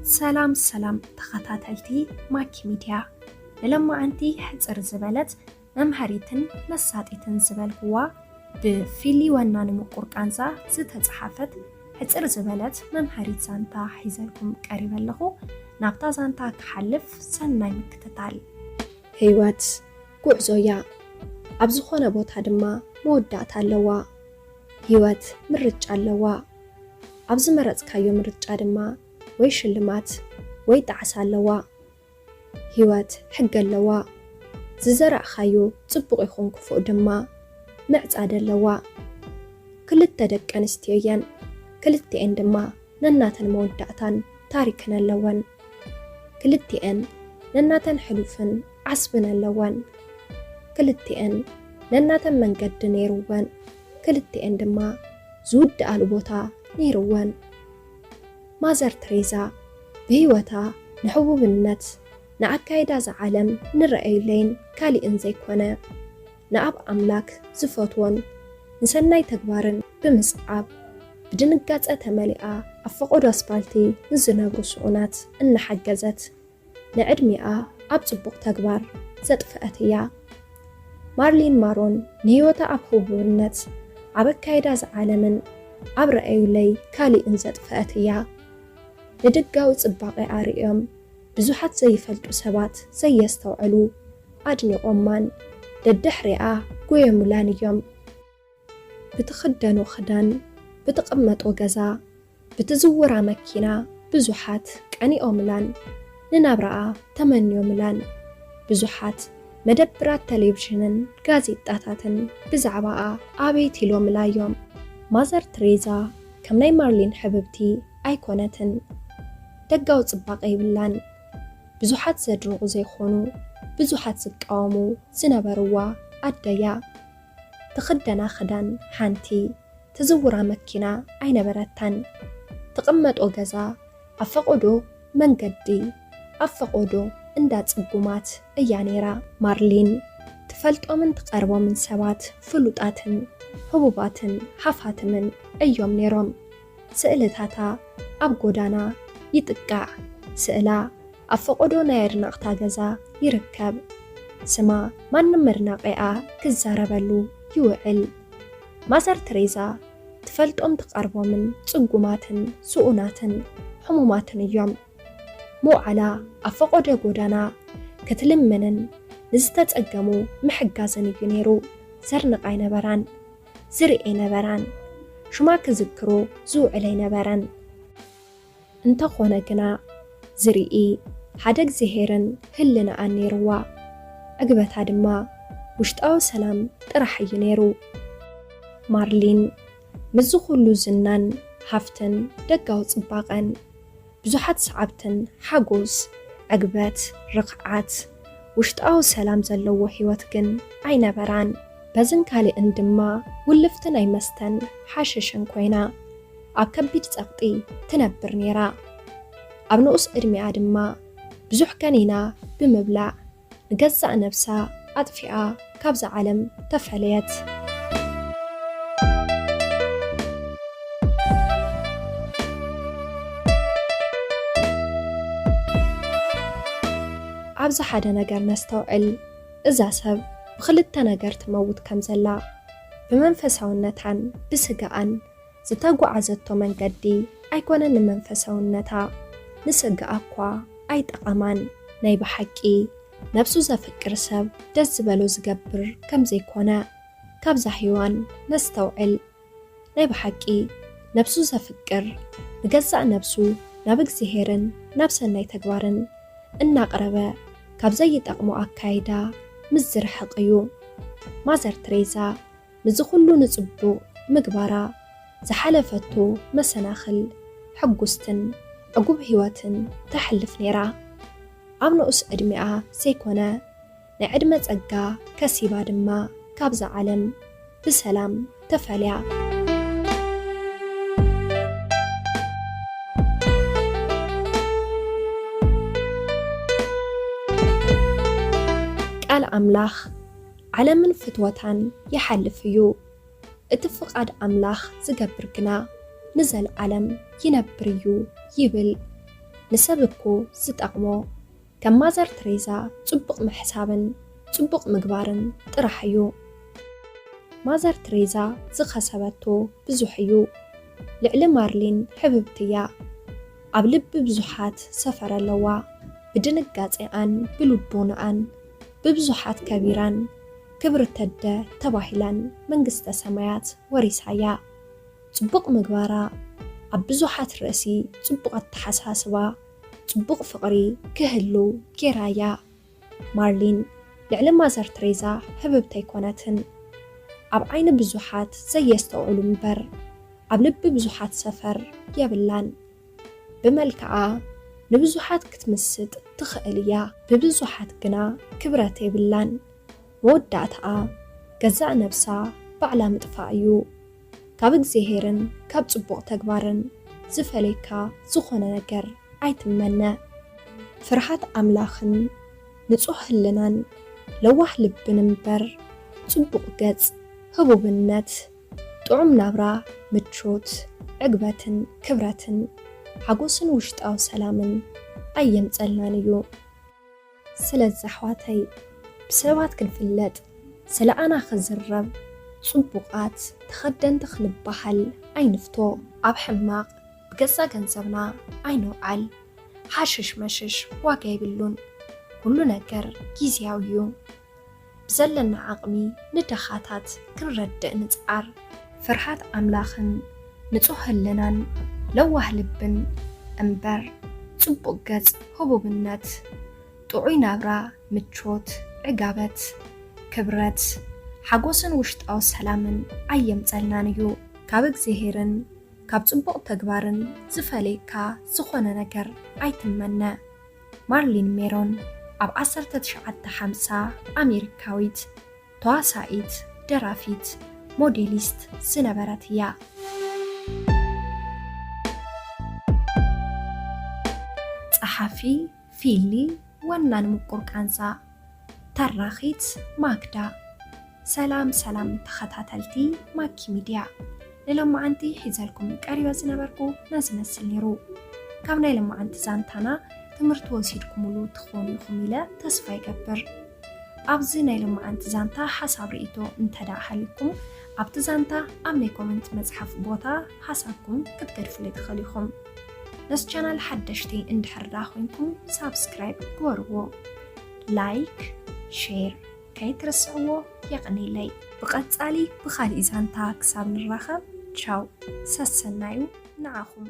سلام تخاتاتلتي ماكي ميديا لما أنتي حزر زبالت ممهريتن نساتيتن زبال هو بفيلي ونان مقورقانزا زتتصحافت حزر زبالت ممهريت زانتا حيزلكم قريبا له نابتا زانتا كحلف سناي مكتتال هيوات ጉዕዞያ ኣብ ዝኾነ ቦታ ድማ መወዳእታ ኣለዋ ህይወት ምርጫ ኣለዋ ኣብ ዝመረጽካዮ ምርጫ ድማ ወይ ሽልማት ወይ ጣዕሳ ኣለዋ ህይወት ሕጊ ኣለዋ ዝዘራእኻዮ ጽቡቕ ይኹን ክፉእ ድማ ምዕጻድ ኣለዋ ክልተ ደቂ ኣንስትዮ እየን ክልቲአን ድማ ነናተን መወዳእታን ታሪክን ኣለወን ክልቲአን ነናተን ሕሉፍን ዓስብን ኣለወን ክልቲአን ነናተን መንገዲ ነይሩወን ክልቲአን ድማ ዝውድኣሉ ቦታ ነይሩወን ማዘር ተሬዛ ብህይወታ ንሕቡብነት ንኣካይዳ ዝዓለም ንረአዩለይን ካሊእን ዘይኮነ ንኣብ ኣምላክ ዝፈትዎን ንሰናይ ተግባርን ብምስዓብ ብድንጋጸ ተመሊኣ ኣብ ፈቆዶ ኣስፋልቲ ንዝነብሩ ስዑናት እናሓገዘት ንዕድሚኣ ኣብ ጽቡቕ ተግባር ዘጥፍአት እያ ማርሊን ማሮን ንህይወታ ኣብ ሕቡብነት ኣብ ኣካይዳ ዝዓለምን ኣብ ረአዩለይ ካሊእን ዘጥፍአት እያ ንድጋዊ ጽባቐ ኣርእዮም ብዙሓት ዘይፈልጡ ሰባት ዘየስተውዕሉ ኣድኒቖማን ደድሕሪኣ ጎየሙላን እዮም ብትኽደኖ ክዳን ብትቕመጦ ገዛ ብትዝውራ መኪና ብዙሓት ቀኒኦምላን ንናብራኣ ተመንዮምላን ብዙሓት መደብራት ቴሌቪዥንን ጋዜጣታትን ብዛዕባኣ ኣበይት ኢሎምላ እዮም ማዘር ተሬዛ ከም ናይ ማርሊን ሕብብቲ ኣይኮነትን ደጋዊ ጽባቐ ይብላን ብዙሓት ዘድንቑ ዘይኾኑ ብዙሓት ዝቃወሙ ዝነበርዋ ኣደያ ትኽደና ክዳን ሓንቲ ትዝውራ መኪና ኣይነበረታን ትቕመጦ ገዛ ኣብ ፈቆዶ መንገዲ ኣብ ፈቆዶ እንዳጽጉማት እያ ነይራ ማርሊን ትፈልጦምን ትቐርቦምን ሰባት ፍሉጣትን ሕቡባትን ሓፋትምን እዮም ነይሮም ስእልታታ ኣብ ጎዳና ይጥቃዕ ስእላ ኣብ ፈቆዶ ናይ ኣድናቕታ ገዛ ይርከብ ስማ ማንም መድናቂኣ ክዛረበሉ ይውዕል ማዘር ተሬዛ ትፈልጦም ትቐርቦምን ጽጉማትን ስኡናትን ሕሙማትን እዮም ሞዓላ ኣብ ፈቆዶ ጎዳና ክትልምንን ንዝተጸገሙ ምሕጋዝን እዩ ነይሩ ዘርንቕ ኣይነበራን ዝርኢ ነበራን ሽማ ክዝክሮ ዝውዕል ኣይነበረን እንተኾነ ግና ዝርኢ ሓደ እግዚኣብሔርን ህልናኣን ነይርዋ ዕግበታ ድማ ውሽጣዊ ሰላም ጥራሕ እዩ ነይሩ ማርሊን ምዝ ኩሉ ዝናን ሃፍትን ደጋዊ ጽባቐን ብዙሓት ሰዓብትን ሓጎስ ዕግበት ርኽዓት ውሽጣዊ ሰላም ዘለዎ ህይወት ግን ኣይነበራን በዝን ካሊእን ድማ ውልፍትን ናይ መስተን ሓሸሽን ኮይና ኣብ ከቢድ ጸቕጢ ትነብር ነይራ ኣብ ንኡስ ዕድሚኣ ድማ ብዙሕ ከኒና ብምብላዕ ንገዛእ ነብሳ ኣጥፊኣ ካብዚ ዓለም ተፈለየት ኣብዚ ሓደ ነገር ነስተውዕል እዛ ሰብ ብኽልተ ነገር ትመውት ከም ዘላ ብመንፈሳውነታን ብስጋኣን ዝተጓዓዘቶ መንገዲ ኣይኮነን ንመንፈሳውነታ ንስጋኣ እኳ ኣይጠቐማን ናይ ብሓቂ ነብሱ ዘፍቅር ሰብ ደስ ዝበሎ ዝገብር ከም ዘይኮነ ካብዛ ህዋን ነስተውዕል ናይ ብሓቂ ነብሱ ዘፍቅር ንገዛእ ነብሱ ናብ እግዚኣብሔርን ናብ ሰናይ ተግባርን እናቕረበ ካብ ዘይጠቕሞ ኣካይዳ ምስ ዝርሕቕ እዩ ማዘር ተሬዛ ንዚ ኩሉ ንጽቡቕ ምግባራ ዝሓለፈቶ መሰናኽል ሕጉስትን ዕጉብ ህይወትን ተሕልፍ ነይራ ኣብ ንኡስ ዕድሚኣ ዘይኮነ ናይ ዕድመ ጸጋ ከሲባ ድማ ካብዛ ዓለም ብሰላም ተፈልያ ቃል ኣምላኽ ዓለምን ፍትወታን ይሓልፍ እዩ እቲ ፍቓድ ኣምላኽ ዝገብር ግና ንዘለዓለም ይነብር እዩ ይብል نسبكو زتقمو كم مازر تريزا صبق محسابن صبق مقبارن طرحيو مازر تريزا زخسبتو بزحيو لعل مارلين حببتيا ኣብ ልቢ ብዙሓት ሰፈር ኣለዋ ብድንጋጼኣን ብልቦናኣን ብብዙሓት ከቢራን ክብሪ ተደ ተባሂላን መንግስተ ሰማያት ወሪሳያ ጽቡቕ ምግባራ ኣብ ብዙሓት ርእሲ ጽቡቕ ኣተሓሳስባ ጽቡቕ ፍቕሪ ክህሉ ጌራያ ማርሊን ልዕሊ ማዘር ትሬዛ ህብብተ ኣይኮነትን ኣብ ዓይኒ ብዙሓት ዘየስተውዕሉ እምበር ኣብ ልቢ ብዙሓት ሰፈር የብላን بملكዓ ንብዙሓት ክትምስጥ ትኽእል እያ ብብዙሓት ግና ክብረት የብላን መወዳእታኣ ገዛእ ነብሳ ባዕላ ምጥፋእ እዩ ካብ እግዚኣብሔርን ካብ ጽቡቕ ተግባርን ዝፈለይካ ዝኾነ ነገር ኣይትመነ ፍርሃት ኣምላኽን ንጹህ ህልናን ለዋህ ልብን እምበር ጽቡቕ ገጽ ህቡብነት ጥዑም ናብራ ምቾት ዕግበትን ክብረትን ሓጎስን ውሽጣዊ ሰላምን ኣየምፀልናን እዩ ስለዚ ኣሕዋተይ ብሰባት ክንፍለጥ ስለ ኣና ክዝረብ ጽቡቓት ተኸደንቲ ክንበሃል ኣይንፍቶ ኣብ ሕማቕ ብገዛ ገንዘብና ኣይንውዓል ሓሽሽ መሽሽ ዋጋ ይብሉን ኩሉ ነገር ጊዜያዊ እዩ ብዘለና ዓቕሚ ንደኻታት ክንረድእ ንጻር ፍርሃት ኣምላኽን ንጹህ ህልናን ለዋህ ልብን እምበር ጽቡቕ ገጽ ህቡብነት ጥዑይ ናብራ ምቾት ዕጋበት ክብረት ሓጎስን ውሽጣዊ ሰላምን ኣየምፀልናን እዩ ካብ እግዚኣብሔርን ካብ ጽቡቕ ተግባርን ዝፈለይካ ዝኾነ ነገር ኣይትመነ ማርሊን ሜሮን ኣብ 1950 ኣሜሪካዊት ተዋሳኢት ደራፊት ሞዴሊስት ዝነበረት እያ ጸሓፊ ፊሊ ወናን ምቁር ቃንዛ ተራኺት ማግዳ ሰላም ተኸታተልቲ ማኪ ሚድያ ለሎማዓንቲ ሒዘልኩም ቀሪበ ዝነበርኩ ነዝመስል ነይሩ ካብ ናይ ለማዓንቲ ዛንታና ትምህርቲ ወሲድኩምሉ ትኾኑ ኢኹም ኢለ ተስፋ ይገብር ኣብዚ ናይ ለማዓንቲ ዛንታ ሓሳብ ርእይቶ እንተዳእ ሃሊኩም ኣብቲ ዛንታ ኣብ ናይ ኮመንት መጽሓፍ ቦታ ሓሳብኩም ክትገድፍሉ ትኽእሉ ኢኹም ነስ ቻናል ሓደሽቲ እንድሕር ዳ ኮይንኩም ሳብስክራይብ ግበርዎ ላይክ ሼር ከይትርስዕዎ የቕኒለይ ብቐጻሊ ብኻልእ ዛንታ ክሳብ ንራኸብ ቻው ሰሰናዩ ንዓኹም